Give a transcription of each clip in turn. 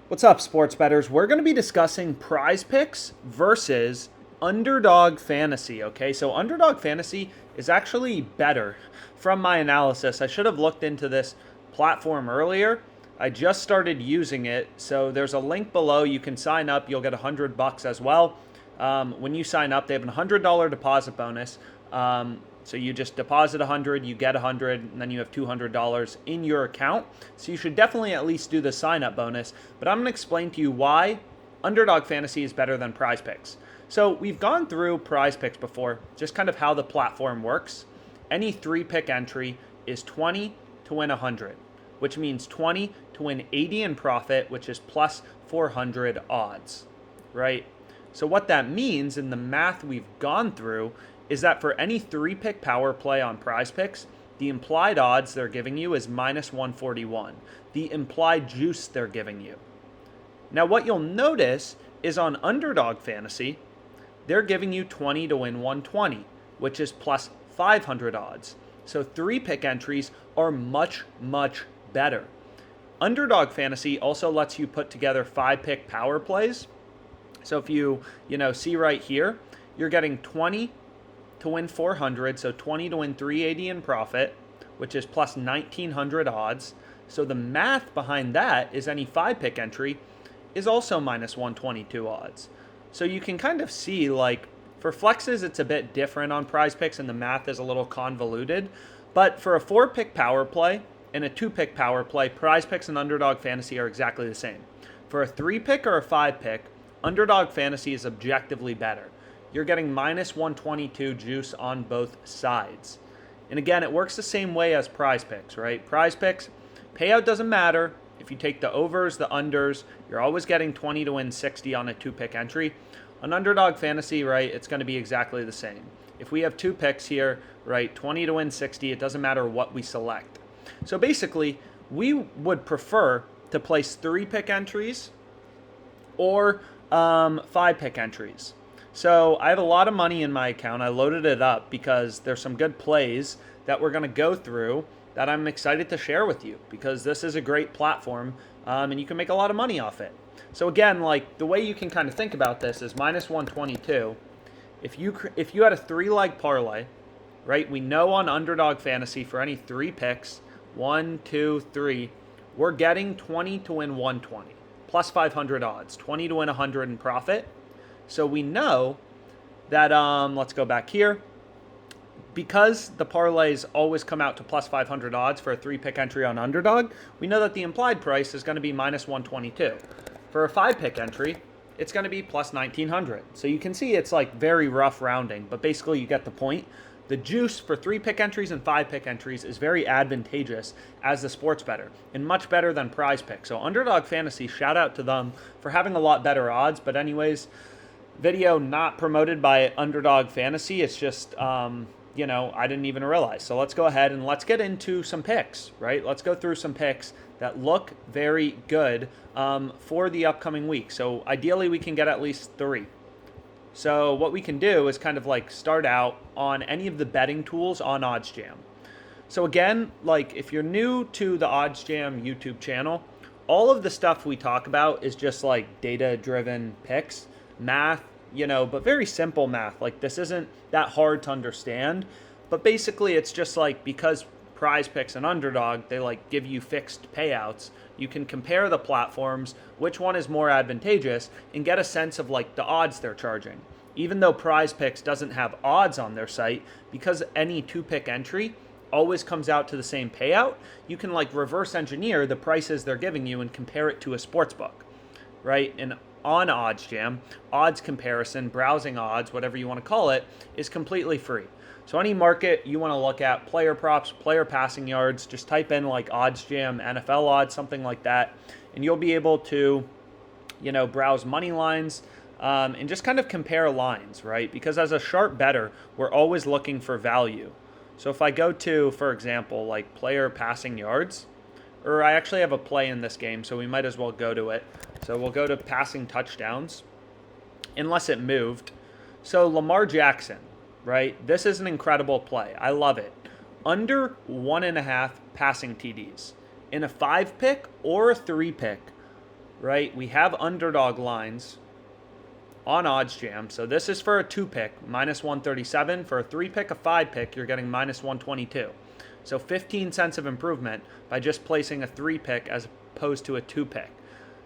What's up, sports bettors? We're going to be discussing PrizePicks versus Underdog Fantasy, okay? So Underdog Fantasy is actually better from my analysis. I should have looked into this platform earlier. I just started using it, so there's a link below. You can sign up. You'll get $100 as well. When you sign up, they have a $100 deposit bonus. So you just deposit 100, you get 100, and then you have $200 in your account. So you should definitely at least do the sign up bonus. But I'm going to explain to you why Underdog Fantasy is better than PrizePicks. So we've gone through PrizePicks before, just kind of how the platform works. Any 3-pick entry is 20 to win 100, which means 20 to win 80 in profit, which is plus 400 odds, right? So what that means in the math we've gone through is that for any 3-pick power play on PrizePicks, the implied odds they're giving you is minus 141. The implied juice they're giving you. Now what you'll notice is on Underdog Fantasy, they're giving you 20 to win 120, which is plus 500 odds. So 3-pick entries are much, much better. Underdog Fantasy also lets you put together 5-pick power plays. So if you see right here, you're getting 20 to win 400, so 20 to win 380 in profit, which is plus 1900 odds. So the math behind that is any 5-pick entry is also minus 122 odds. So you can kind of see, like, for flexes, it's a bit different on PrizePicks and the math is a little convoluted. But for a 4-pick power play and a 2-pick power play, PrizePicks and Underdog Fantasy are exactly the same. For a 3-pick or a 5-pick, Underdog Fantasy is objectively better. You're getting minus 122 juice on both sides. And again, it works the same way as PrizePicks, right? PrizePicks, payout doesn't matter. If you take the overs, the unders, you're always getting 20 to win 60 on a 2-pick entry. On Underdog Fantasy, right, it's going to be exactly the same. If we have 2 picks here, right, 20 to win 60, it doesn't matter what we select. So basically, we would prefer to place 3-pick entries or 5-pick entries. So I have a lot of money in my account. I loaded it up because there's some good plays that we're going to go through that I'm excited to share with you because this is a great platform and you can make a lot of money off it. So again, like the way you can kind of think about this is minus 122. If you had a 3-leg parlay, right? We know on Underdog Fantasy for any 3 picks, 1, 2, 3, we're getting 20 to win 120 plus 500 odds, 20 to win 100 in profit. So we know that, let's go back here. Because the parlays always come out to plus 500 odds for a 3-pick entry on Underdog, we know that the implied price is going to be minus 122. For a 5-pick entry, it's going to be plus 1900. So you can see it's like very rough rounding, but basically you get the point. The juice for 3-pick entries and 5-pick entries is very advantageous as the sports bettor and much better than PrizePicks. So Underdog Fantasy, shout out to them for having a lot better odds. But anyways, video not promoted by Underdog Fantasy. It's just, I didn't even realize. So let's go ahead and let's get into some picks, right? Let's go through some picks that look very good for the upcoming week. So ideally, we can get at least 3. So what we can do is kind of like start out on any of the betting tools on OddsJam. So again, like if you're new to the OddsJam YouTube channel, all of the stuff we talk about is just like data-driven picks, math, but very simple math. Like this isn't that hard to understand, but basically it's just like because PrizePicks and Underdog, they like give you fixed payouts. You can compare the platforms, which one is more advantageous, and get a sense of like the odds they're charging. Even though PrizePicks doesn't have odds on their site, because any 2-pick entry always comes out to the same payout, you can like reverse engineer the prices they're giving you and compare it to a sportsbook, right? And on OddsJam, odds comparison, browsing odds, whatever you want to call it, is completely free. So any market you want to look at, player props, player passing yards, just type in like OddsJam, NFL odds, something like that, and you'll be able to, browse money lines and just kind of compare lines, right? Because as a sharp bettor, we're always looking for value. So if I go to, for example, like player passing yards, or I actually have a play in this game, so we might as well go to it. So we'll go to passing touchdowns, unless it moved. So Lamar Jackson, right? This is an incredible play. I love it. Under 1.5 passing TDs. In a 5-pick or a 3-pick, right? We have underdog lines on OddsJam. So this is for a 2-pick, minus 137. For a 3-pick, a 5-pick, you're getting minus 122. So 15 cents of improvement by just placing a 3-pick as opposed to a 2-pick.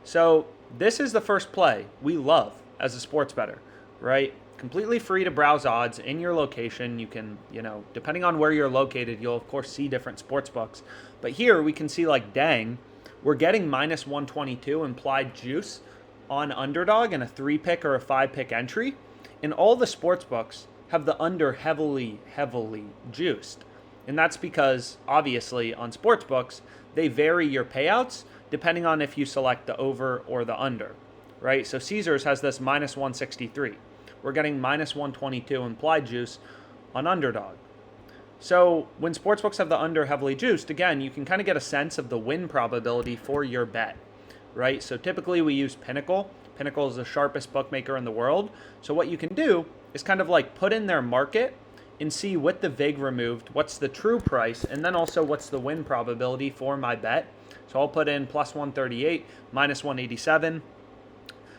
So this is the first play we love as a sports bettor, right? Completely free to browse odds in your location. You can, depending on where you're located, you'll of course see different sports books. But here we can see like, dang, we're getting minus 122 implied juice on underdog in a 3-pick or a 5-pick entry. And all the sports books have the under heavily juiced. And that's because obviously on sports books, they vary your payouts depending on if you select the over or the under, right? So Caesars has this minus 163. We're getting minus 122 implied juice on underdog. So when sportsbooks have the under heavily juiced, again, you can kind of get a sense of the win probability for your bet, right? So typically we use Pinnacle. Pinnacle is the sharpest bookmaker in the world. So what you can do is kind of like put in their market and see with the VIG removed, what's the true price, and then also what's the win probability for my bet. So I'll put in plus 138, minus 187.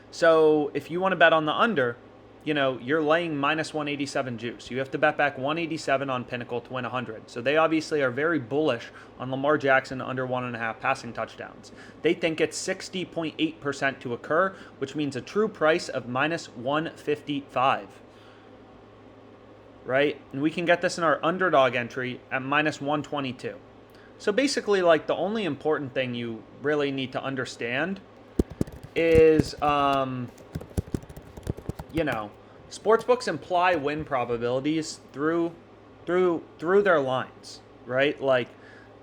So if you want to bet on the under, you're laying minus 187 juice. You have to bet back 187 on Pinnacle to win 100. So they obviously are very bullish on Lamar Jackson under 1.5 passing touchdowns. They think it's 60.8% to occur, which means a true price of minus 155. Right? And we can get this in our underdog entry at minus 122. So basically, like, the only important thing you really need to understand is, sportsbooks imply win probabilities through their lines, right? Like,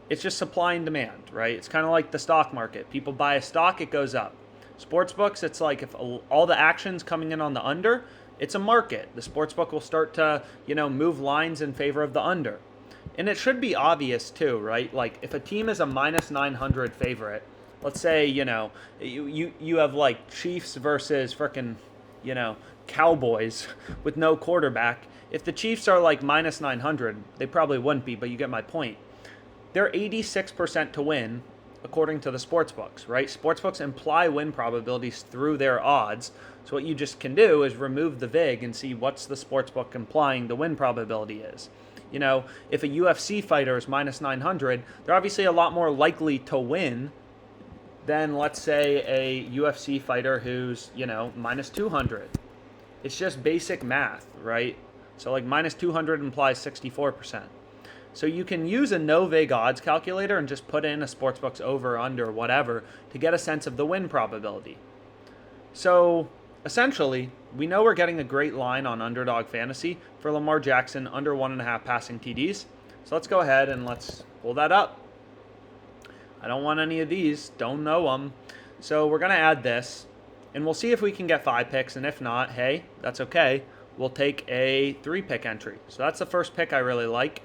it's just supply and demand, right? It's kind of like the stock market. People buy a stock, it goes up. Sportsbooks, it's like if all the action's coming in on the under, it's a market. The sportsbook will start to, move lines in favor of the under. And it should be obvious too, right? Like if a team is a minus 900 favorite, let's say, you have like Chiefs versus frickin', Cowboys with no quarterback. If the Chiefs are like minus 900, they probably wouldn't be, but you get my point. They're 86% to win according to the sportsbooks, right? Sportsbooks imply win probabilities through their odds. So what you just can do is remove the VIG and see what's the sportsbook implying the win probability is. If a UFC fighter is minus 900, they're obviously a lot more likely to win than, let's say, a UFC fighter who's, minus 200. It's just basic math, right? So like minus 200 implies 64%. So you can use a no VIG odds calculator and just put in a sportsbook's over, under, whatever to get a sense of the win probability. So essentially, we know we're getting a great line on Underdog Fantasy for Lamar Jackson under 1.5 passing TDs. So let's go ahead and let's pull that up. I don't want any of these. Don't know them. So we're going to add this, and we'll see if we can get 5 picks. And if not, hey, that's okay. We'll take a 3-pick entry. So that's the first pick I really like.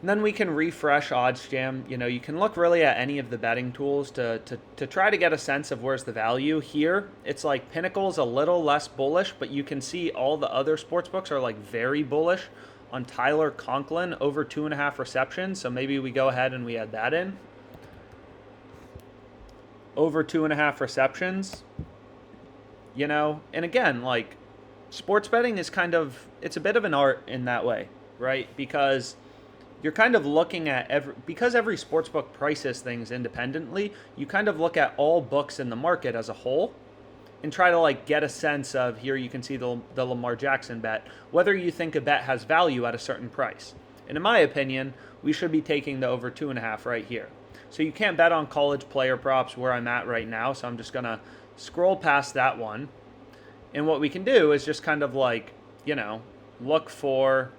And then we can refresh OddsJam. You can look really at any of the betting tools to try to get a sense of where's the value. Here, it's like Pinnacle's a little less bullish, but you can see all the other sportsbooks are like very bullish on Tyler Conklin over 2.5 receptions. So maybe we go ahead and we add that in. Over 2.5 receptions. And again, like sports betting is it's a bit of an art in that way, right? Because you're kind of looking at because every sportsbook prices things independently, you kind of look at all books in the market as a whole and try to like get a sense of, here you can see the Lamar Jackson bet, whether you think a bet has value at a certain price. And in my opinion, we should be taking the over 2.5 right here. So you can't bet on college player props where I'm at right now, so I'm just going to scroll past that one. And what we can do is just kind of like, look for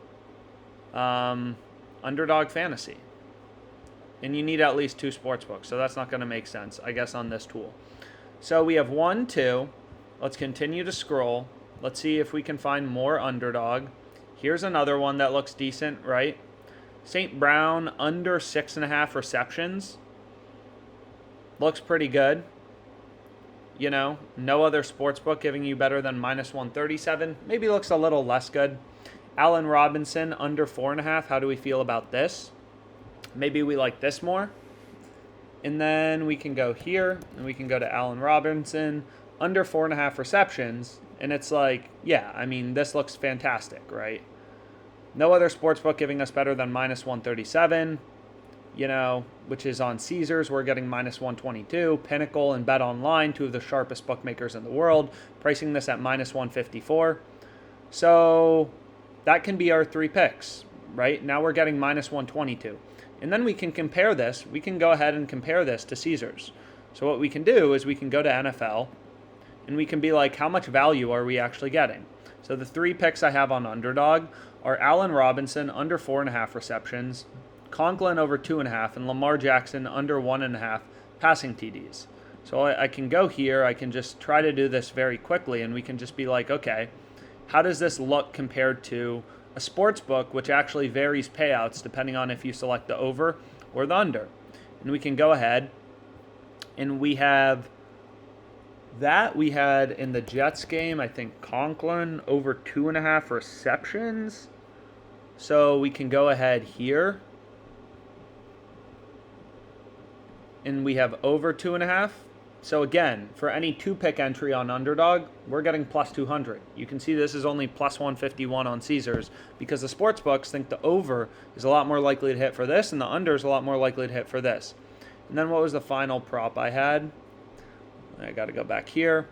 Underdog Fantasy. And you need at least 2 sportsbooks, so that's not going to make sense, I guess, on this tool. So we have 1, 2. Let's continue to scroll. Let's see if we can find more Underdog. Here's another one that looks decent, right? St. Brown under 6.5 receptions. Looks pretty good. No other sportsbook giving you better than minus 137. Maybe looks a little less good. Allen Robinson under 4.5. How do we feel about this? Maybe we like this more. And then we can go here, and we can go to Allen Robinson, under 4.5 receptions. And it's like, yeah, I mean, this looks fantastic, right? No other sportsbook giving us better than minus 137, you know, which is on Caesars. We're getting minus 122. Pinnacle and Bet Online, two of the sharpest bookmakers in the world, pricing this at minus 154. So that can be our 3 picks, right? Now we're getting minus 122. And then we can compare this. We can go ahead and compare this to Caesars. So what we can do is we can go to NFL, and we can be like, how much value are we actually getting? So the 3 picks I have on Underdog are Allen Robinson under 4.5 receptions, Conklin over 2.5, and Lamar Jackson under 1.5 passing TDs. So I can go here. I can just try to do this very quickly, and we can just be like, okay, how does this look compared to a sports book, which actually varies payouts depending on if you select the over or the under? And we can go ahead, and we have that we had in the Jets game, I think Conklin over 2.5 receptions. So we can go ahead here, and we have over 2.5. So again, for any 2-pick entry on Underdog, we're getting plus 200. You can see this is only plus 151 on Caesars because the sports books think the over is a lot more likely to hit for this, and the under is a lot more likely to hit for this. And then what was the final prop I had? I got to go back here.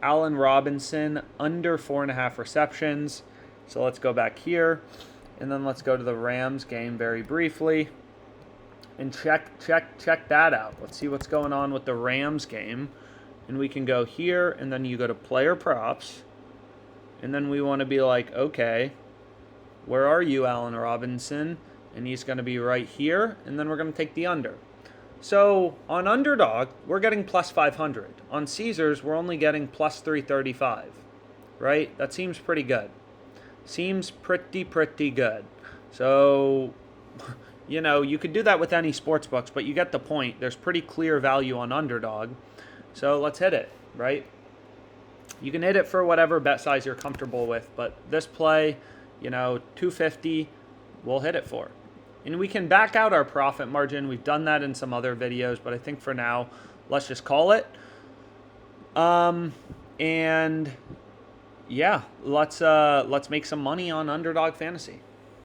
Allen Robinson under 4.5 receptions. So let's go back here, and then let's go to the Rams game very briefly and check that out. Let's see what's going on with the Rams game. And we can go here, and then you go to player props, and then we want to be like, okay, where are you, Allen Robinson? And he's going to be right here, and then we're going to take the under. So on Underdog, we're getting plus 500. On Caesars, we're only getting plus 335, right? That seems pretty good. Seems pretty good. So, you know, you could do that with any sports books, but you get the point. There's pretty clear value on Underdog. So let's hit it, right? You can hit it for whatever bet size you're comfortable with, but this play, you know, 250, we'll hit it for. And we can back out our profit margin. We've done that in some other videos, but I think for now, let's just call it. And yeah, let's make some money on Underdog Fantasy.